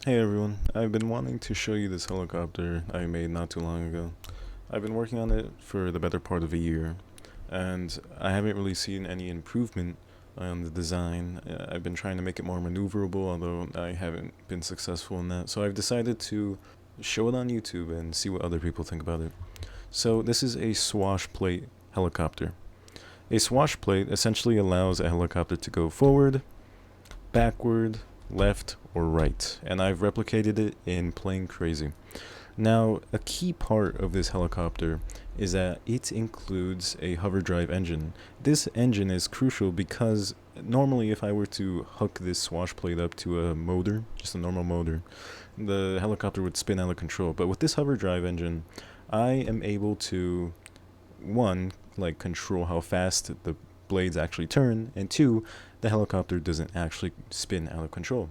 Hey everyone, I've been wanting to show you this helicopter I made not too long ago. I've been working on it for the better part of a year, and I haven't really seen any improvement on the design. I've been trying to make it more maneuverable, although I haven't been successful in that, so I've decided to show it on YouTube and see what other people think about it. So this is a swashplate helicopter. A swashplate essentially allows a helicopter to go forward, backward, left, or right, and I've replicated it in plain crazy. Now, a key part of this helicopter is that it includes a hover drive engine. This engine is crucial because normally if I were to hook this swash plate up to a motor, just a normal motor, the helicopter would spin out of control. But with this hover drive engine, I am able to, one, like control how fast the blades actually turn, and two, the helicopter doesn't actually spin out of control.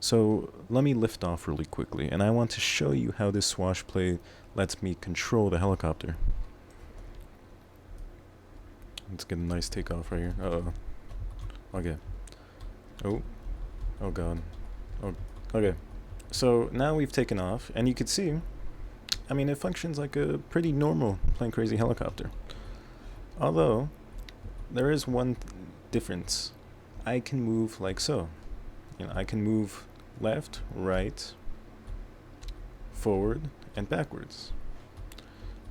So let me lift off really quickly, and I want to show you how this swash plate lets me control the helicopter. Let's get a nice takeoff right here. Uh-oh. Okay. Oh. Oh god. Oh. Okay. So now we've taken off, and you can see, I mean, it functions like a pretty normal plain crazy helicopter. Although, there is one difference. I can move like so. I can move left, right, forward, and backwards.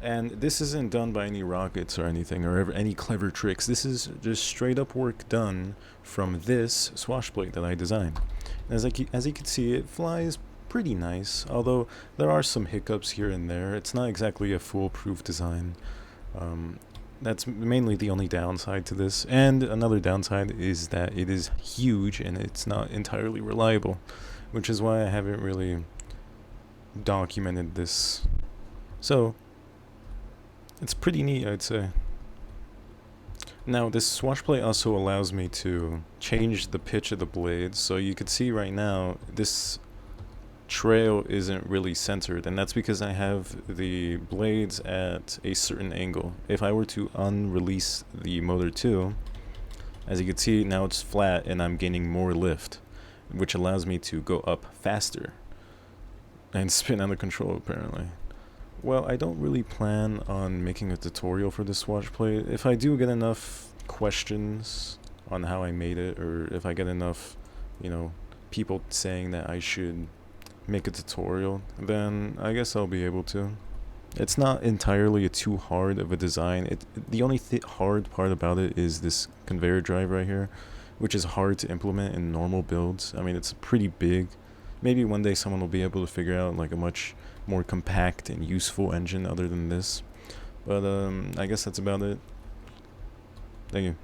And this isn't done by any rockets or anything, or ever any clever tricks. This is just straight up work done from this swash plate that I designed. And as you can see, it flies pretty nice, although there are some hiccups here and there. It's not exactly a foolproof design. That's mainly the only downside to this. And another downside is that it is huge and it's not entirely reliable, which is why I haven't really documented this. So, it's pretty neat, I'd say. Now, this swash plate also allows me to change the pitch of the blades. So you can see right now, this trail isn't really centered, and that's because I have the blades at a certain angle. If I were to unrelease the motor too, as you can see, now it's flat and I'm gaining more lift, which allows me to go up faster and spin out of control apparently. Well, I don't really plan on making a tutorial for this swash plate. If I do get enough questions on how I made it, or if I get enough, people saying that I should make a tutorial, then I guess I'll be able to. It's not entirely too hard of a design. The only hard part about it is this conveyor drive right here, which is hard to implement in normal builds. I mean, it's pretty big. Maybe one day someone will be able to figure out like a much more compact and useful engine other than this. But I guess that's about it. Thank you.